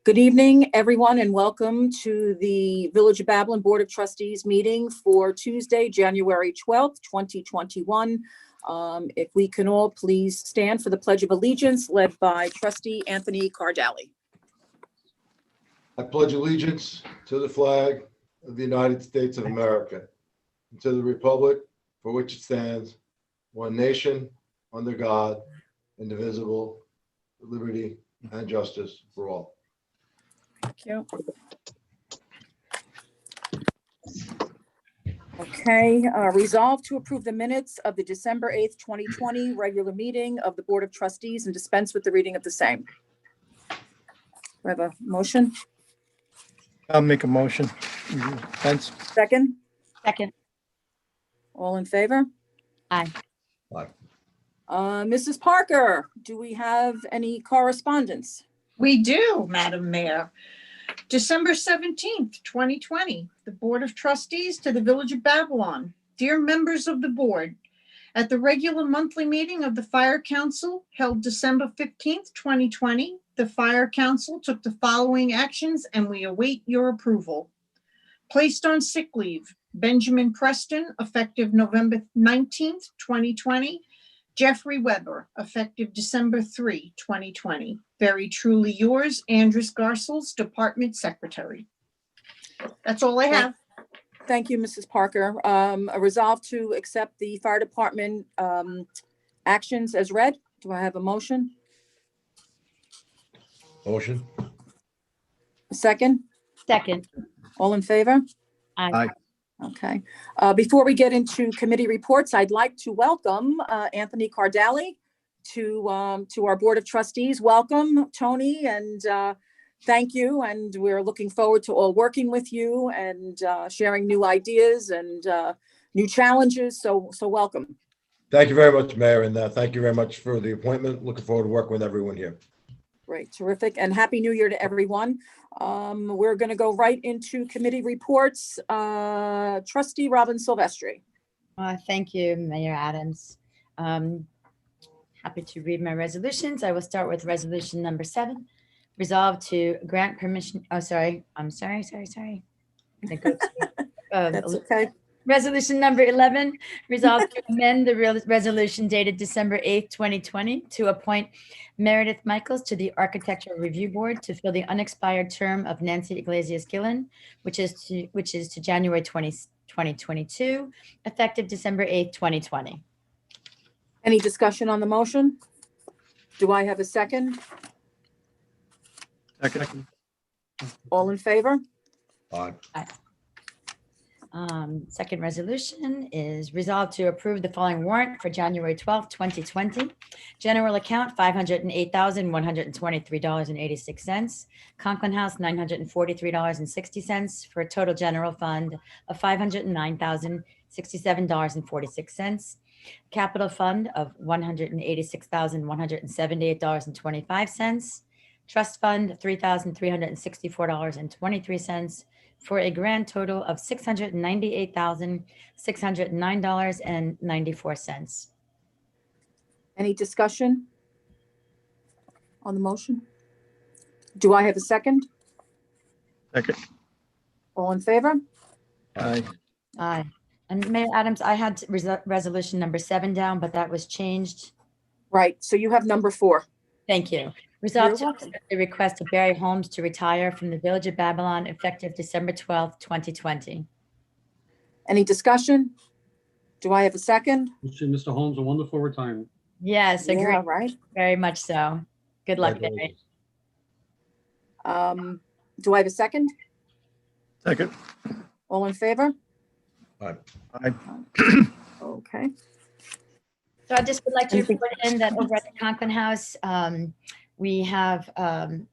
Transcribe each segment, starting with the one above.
Good evening, everyone, and welcome to the Village of Babylon Board of Trustees meeting for Tuesday, January 12th, 2021. If we can all please stand for the Pledge of Allegiance led by Trustee Anthony Cardelli. I pledge allegiance to the flag of the United States of America and to the republic for which it stands, one nation, under God, indivisible, with liberty and justice for all. Thank you. Okay, resolved to approve the minutes of the December 8th, 2020 regular meeting of the Board of Trustees and dispense with the reading of the same. Do I have a motion? I'll make a motion. Thanks. Second? Second. All in favor? Aye. Aye. Mrs. Parker, do we have any correspondence? We do, Madam Mayor. December 17th, 2020, the Board of Trustees to the Village of Babylon. Dear members of the board, at the regular monthly meeting of the Fire Council held December 15th, 2020, the Fire Council took the following actions and we await your approval. Placed on sick leave, Benjamin Preston, effective November 19th, 2020. Jeffrey Weber, effective December 3, 2020. Very truly yours, Andres Garcels, Department Secretary. That's all I have. Thank you, Mrs. Parker. A resolve to accept the fire department actions as read. Do I have a motion? Motion? A second? Second. All in favor? Aye. Okay. Before we get into committee reports, I'd like to welcome Anthony Cardelli to our Board of Trustees. Welcome, Tony, and thank you. And we're looking forward to all working with you and sharing new ideas and new challenges. So welcome. Thank you very much, Mayor, and thank you very much for the appointment. Looking forward to working with everyone here. Great, terrific, and Happy New Year to everyone. We're going to go right into committee reports. Trustee Robin Silvestri. Thank you, Mayor Adams. Happy to read my resolutions. I will start with resolution number 7. Resolve to grant permission. Oh, sorry. I'm sorry. That's okay. Resolution number 11, resolve to amend the resolution dated December 8th, 2020 to appoint Meredith Michaels to the Architectural Review Board to fill the unexpired term of Nancy Iglesias Gillen, which is to January 2022, effective December 8th, 2020. Any discussion on the motion? Do I have a second? Second. All in favor? Aye. Second resolution is resolved to approve the following warrant for January 12th, 2020. General account, $508,123.86. Conklin House, $943.60 for a total general fund of $509,067.46. Capital fund of $186,178.25. Trust fund, $3,364.23. for a grand total of $698,609.94. Any discussion on the motion? Do I have a second? Second. All in favor? Aye. Aye. And Mayor Adams, I had resolution number 7 down, but that was changed. Right, so you have number 4. Thank you. Resolved to You're welcome. accept the request of Barry Holmes to retire from the Village of Babylon effective December 12th, 2020. Any discussion? Do I have a second? Wishing Mr. Holmes a wonderful retirement. Yes, agree. Yeah, right. Very much so. Good luck, Barry. Do I have a second? Second. All in favor? Aye. Okay. So I just would like to report in that over at the Conklin House, we hosted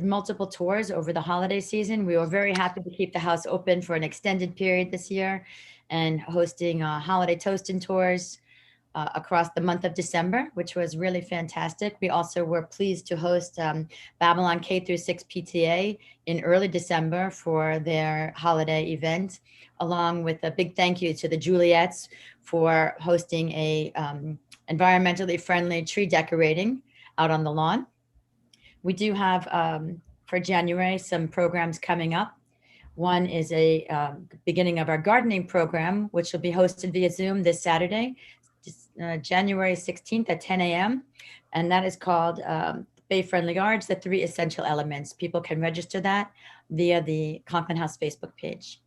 multiple tours over the holiday season. We were very happy to keep the house open for an extended period this year and hosting holiday toasting tours across the month of December, which was really fantastic. We also were pleased to host Babylon K through 6 PTA in early December for their holiday event, along with a big thank you to the Juliettes for hosting a environmentally friendly tree decorating out on the lawn. We do have for January some programs coming up. One is a beginning of our gardening program, which will be hosted via Zoom this Saturday, January 16th at 10 a.m. And that is called Bay Friendly Yards, the 3 essential elements. People can register that via the Conklin House Facebook page.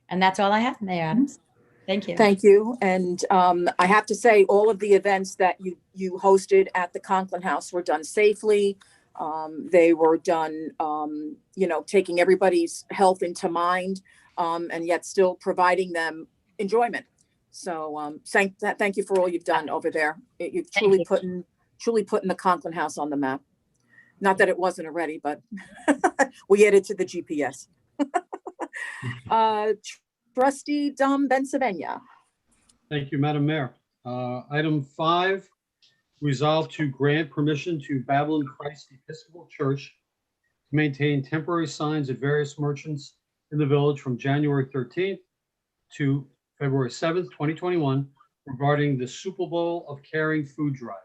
And that's all I have, Mayor Adams. Thank you. Thank you. And I have to say, all of the events that you hosted at the Conklin House were done safely. They were done, taking everybody's health into mind, and yet still providing them enjoyment. So thank you for all you've done over there. You've truly put in the Conklin House on the map. Not that it wasn't already, but we added to the GPS. Trustee Dom Bensavenia. Thank you, Madam Mayor. Item 5, resolve to grant permission to Babylon Christ Episcopal Church to maintain temporary signs at various merchants in the village from January 13th to February 7th, 2021, regarding the Super Bowl of Caring food drive.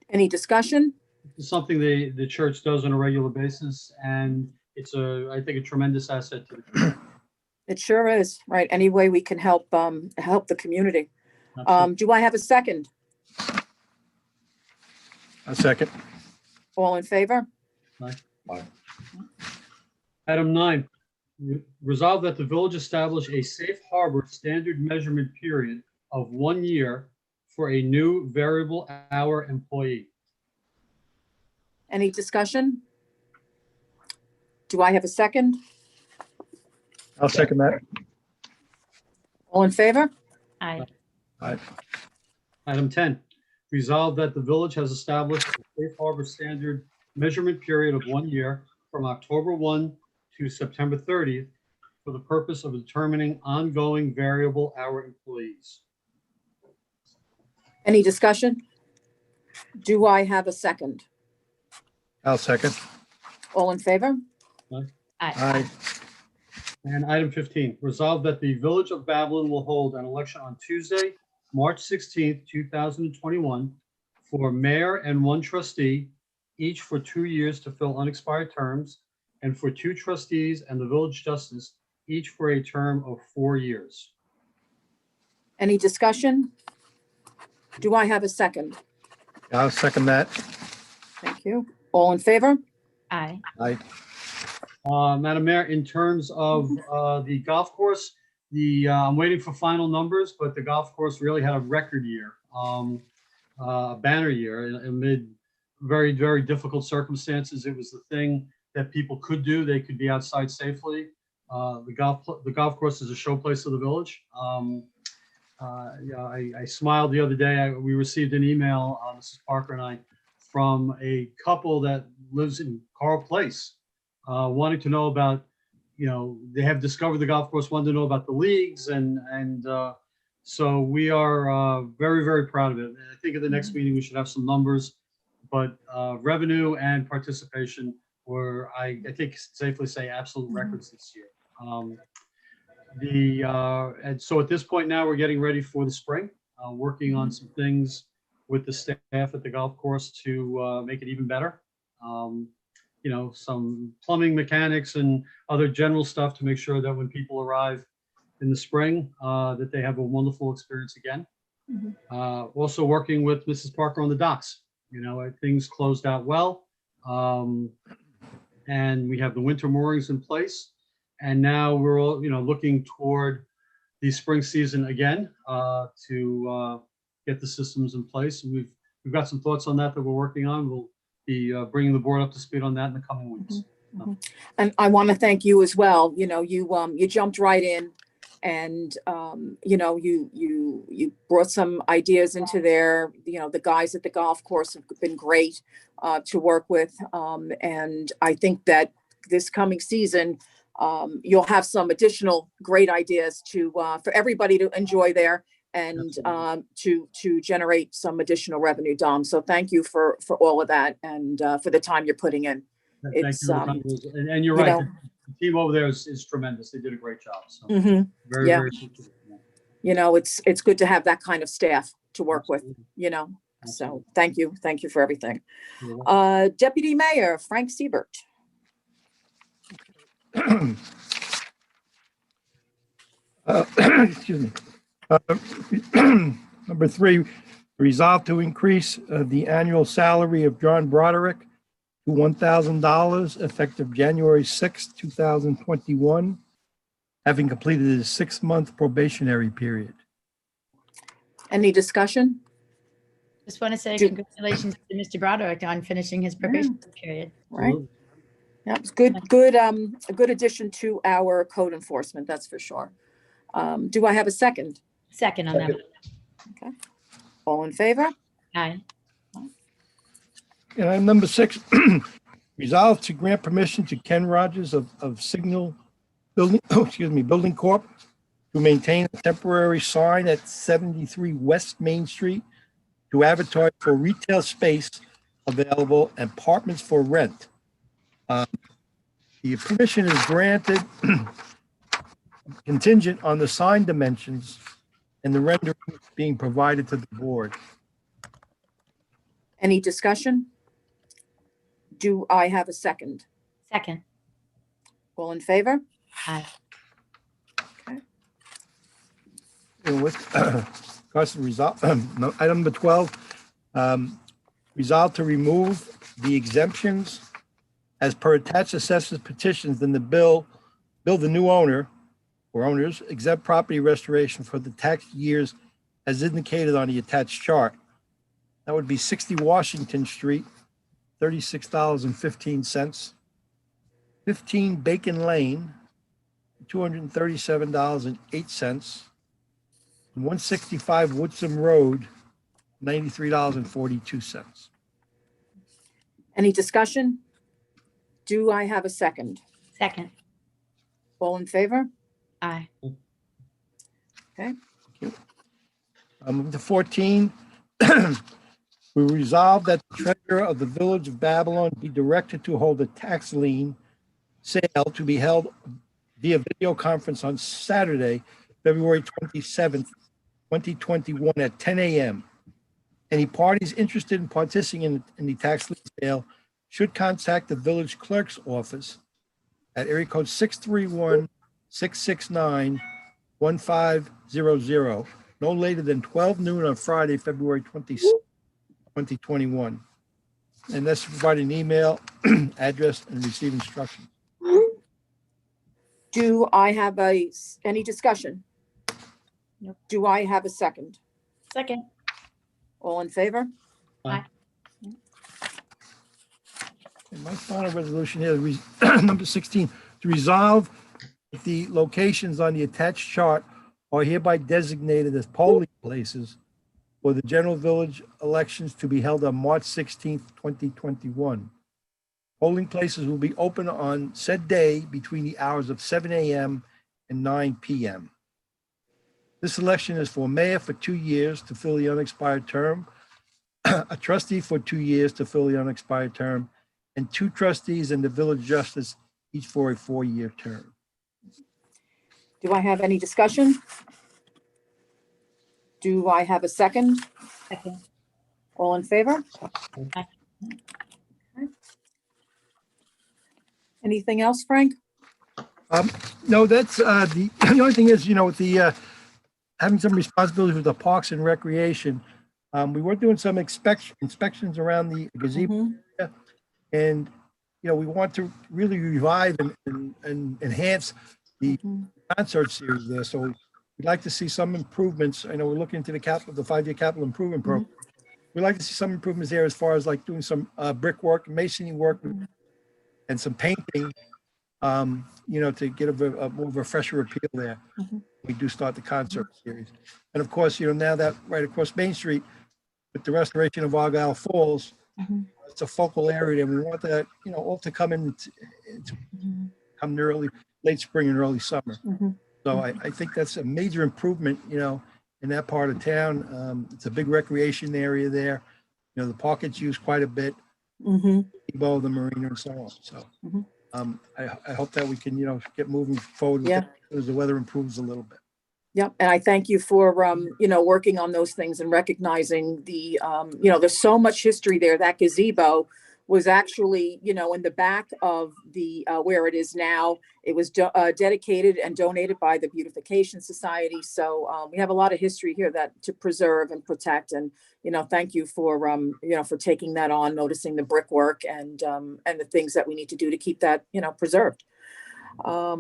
Any discussion? It's something the church does on a regular basis, and it's I think a tremendous asset to the community. It sure is, right? Any way we can help the community. Absolutely. Do I have a second? A second. All in favor? Item 9, resolve that the village establish a safe harbor standard measurement period of 1 year for a new variable hour employee. Any discussion? Do I have a second? I'll second that. All in favor? Aye. Aye. Item 10, resolve that the village has established a safe harbor standard measurement period of 1 year from October 1 to September 30th for the purpose of determining ongoing variable hour employees. Any discussion? Do I have a second? I'll second. All in favor? Aye. Aye. And item 15, resolve that the Village of Babylon will hold an election on Tuesday, March 16th, 2021, for mayor and 1 trustee, each for 2 years to fill unexpired terms, and for 2 trustees and the village justice, each for a term of 4 years. Any discussion? Do I have a second? I'll second that. Thank you. All in favor? Aye. Aye. Madam Mayor, in terms of the golf course, I'm waiting for final numbers, but the golf course really had a record year, a banner year amid very, very difficult circumstances. It was the thing that people could do. They could be outside safely. The golf course is a showplace of the village. I smiled the other day. We received an email, Mrs. Parker and I, from a couple that lives in Carl Place, wanting to know about, they have discovered the golf course, wanted to know about the leagues, and so we are very, very proud of it. And I think at the next meeting we should have some numbers, but revenue and participation were, I think, safely say, absolute records this year. And so at this point now we're getting ready for the spring, working on some things with the staff at the golf course to make it even better. Some plumbing mechanics and other general stuff to make sure that when people arrive in the spring, that they have a wonderful experience again. Also working with Mrs. Parker on the docks. Things closed out well. And we have the winter moorings in place. And now we're all, looking toward the spring season again to get the systems in place. And we've got some thoughts on that we're working on. We'll be bringing the board up to speed on that in the coming weeks. And I want to thank you as well. You jumped right in, and you brought some ideas into there. The guys at the golf course have been great to work with, and I think that this coming season you'll have some additional great ideas for everybody to enjoy there, and to generate some additional revenue, Dom. So thank you for all of that, and for the time you're putting in. Thank you. And you're right. The team over there is tremendous. They did a great job. So very, Yeah. very appreciative. It's good to have that kind of staff to work with, Absolutely. So thank you for everything. You're welcome. Deputy Mayor Frank Siebert. Excuse me. Number 3, resolve to increase the annual salary of John Broderick to $1,000 effective January 6, 2021, having completed his 6-month probationary period. Any discussion? Just want to say Do- congratulations to Mr. Broderick on finishing his probation period. Right. Yeah, it's good, a good addition to our code enforcement, that's for sure. Do I have a second? Second on that. Second. All in favor? Aye. And item number 6, resolve to grant permission to Ken Rogers of Signal Building, Building Corp. to maintain a temporary sign at 73 West Main Street to advertise for retail space available and apartments for rent. The permission is granted contingent on the sign dimensions and the rendering being provided to the board. Any discussion? Do I have a second? Second. All in favor? Aye. And with Carson, resolve, no, item number 12, resolve to remove the exemptions as per attached assessors petitions in the bill the new owner or owners exempt property restoration for the tax years as indicated on the attached chart. That would be 60 Washington Street, $36.15, 15 Bacon Lane, $237.08, 165 Woodsum Road, $93.42. Any discussion? Do I have a second? Second. All in favor? Aye. Moving to 14, we resolve that the treasurer of the Village of Babylon be directed to hold a tax lien sale to be held via video conference on Saturday, February 27th, 2021 at 10 a.m. Any parties interested in participating in the tax lien sale should contact the village clerk's office at area code 631-669-1500, no later than 12 noon on Friday, February 26th, 2021. And that's providing email, address, and receive instructions. Do I have any discussion? Nope. Do I have a second? Second. All in favor? And my final resolution here, number 16, to resolve that the locations on the attached chart are hereby designated as polling places for the general village elections to be held on March 16th, 2021. Polling places will be open on said day between the hours of 7 a.m. and 9 p.m. This election is for mayor for 2 years to fill the unexpired term, a trustee for 2 years to fill the unexpired term, and 2 trustees and the village justice, each for a 4-year term. Do I have any discussion? Do I have a second? Second. All in favor? Aye. Okay. Anything else, Frank? No, that's the only thing is, with the having some responsibilities with the Parks and Recreation. We were doing some inspections around the gazebo, Mhm. and we want to really revive and enhance the Mhm. concert series there. So we'd like to see some improvements. I know we're looking into the 5-year capital improvement program. We'd like to see some improvements there as far as like doing some brickwork, masonry work, and some painting. To get a more of a fresher appeal there. Mhm. We do start the concert series. And of course, now that right across Main Street with the restoration of Argyle Falls, Mhm. it's a focal area, and we want that, all to come in, come in late spring and early summer. Mhm. So I think that's a major improvement, in that part of town. It's a big recreation area there. The park gets used quite a bit, Mhm. the marina and so on. So Mhm. I hope that we can, get moving forward with Yeah. it as the weather improves a little bit. Yep, and I thank you for, working on those things and recognizing the, there's so much history there. That gazebo was actually, in the back of the, where it is now. It was dedicated and donated by the Beautification Society. So we have a lot of history here to preserve and protect. And, thank you for, for taking that on, noticing the brickwork and the things that we need to do to keep that, preserved.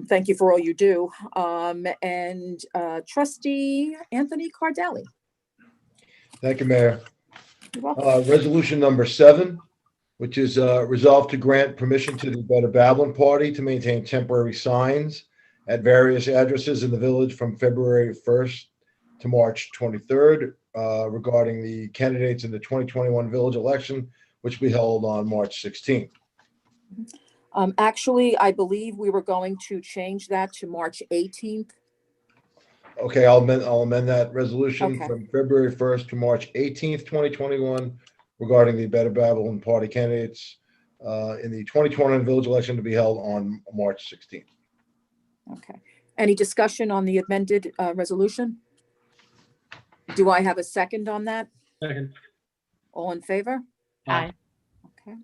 Thank you for all you do. And Trustee Anthony Cardelli. Thank you, Mayor. You're welcome. Resolution number 7, which is resolved to grant permission to the Better Babylon Party to maintain temporary signs at various addresses in the village from February 1st to March 23rd regarding the candidates in the 2021 village election, which we held on March 16th. Actually, I believe we were going to change that to March 18th. Okay, I'll amend that resolution Okay. from February 1st to March 18th, 2021, regarding the Better Babylon Party candidates in the 2021 village election to be held on March 16th. Okay. Any discussion on the amended resolution? Do I have a second on that? Second. All in favor? Aye. Okay.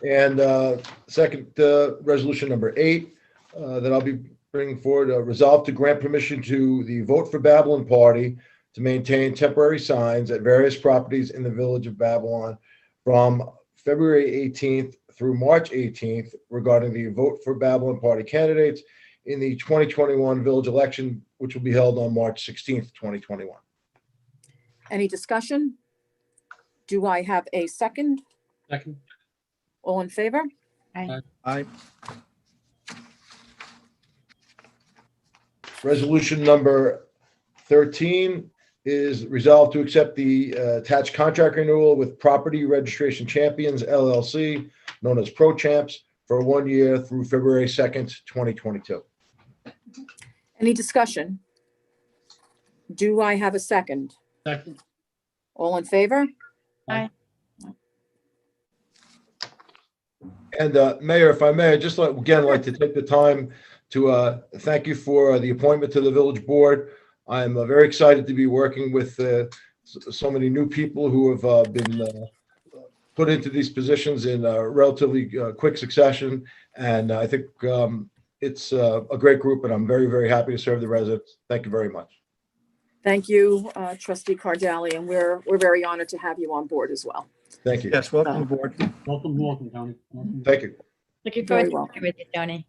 And second, resolution number 8 that I'll be bringing forward, resolve to grant permission to the Vote for Babylon Party to maintain temporary signs at various properties in the village of Babylon from February 18th through March 18th regarding the Vote for Babylon Party candidates in the 2021 village election, which will be held on March 16th, 2021. Any discussion? Do I have a second? Second. All in favor? Aye. Resolution number 13 is resolved to accept the attached contract renewal with Property Registration Champions LLC, known as Pro Champs, for 1 year through February 2nd, 2022. Any discussion? Do I have a second? Second. All in favor? And Mayor, if I may, I'd just like to take the time to thank you for the appointment to the village board. I'm very excited to be working with so many new people who have been put into these positions in relatively quick succession. And I think it's a great group, and I'm very, very happy to serve the residents. Thank you very much. Thank you, Trustee Cardelli, and we're very honored to have you on board as well. Thank you. Yes, welcome aboard. Welcome, Tony. Welcome. Thank you. Looking Very forward to welcome. working with you, Tony.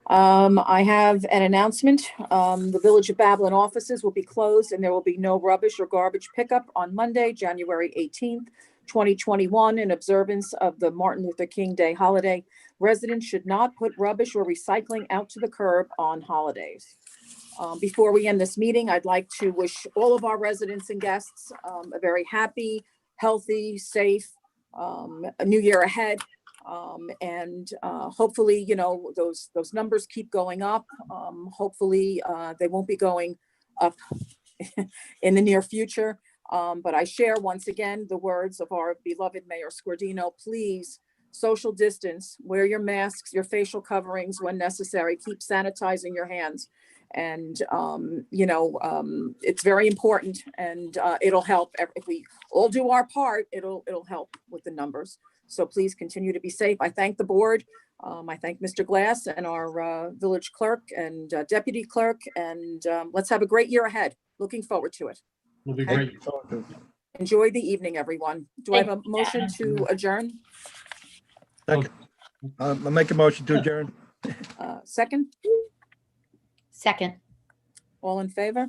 I have an announcement. The Village of Babylon offices will be closed and there will be no rubbish or garbage pickup on Monday, January 18th, 2021, in observance of the Martin Luther King Day holiday. Residents should not put rubbish or recycling out to the curb on holidays. Before we end this meeting, I'd like to wish all of our residents and guests a very happy, healthy, safe new year ahead. And hopefully, those numbers keep going up. Hopefully, they won't be going up in the near future. But I share once again the words of our beloved Mayor Scordino. Please social distance, wear your masks, your facial coverings when necessary, keep sanitizing your hands. And, it's very important, and it'll help. If we all do our part, it'll help with the numbers. So please continue to be safe. I thank the board. I thank Mr. Glass and our village clerk and deputy clerk. And let's have a great year ahead. Looking forward to it. Will be Okay. great. Enjoy the evening, everyone. Do I have a motion to adjourn? Second. I'll make a motion to adjourn. Second? Second. All in favor?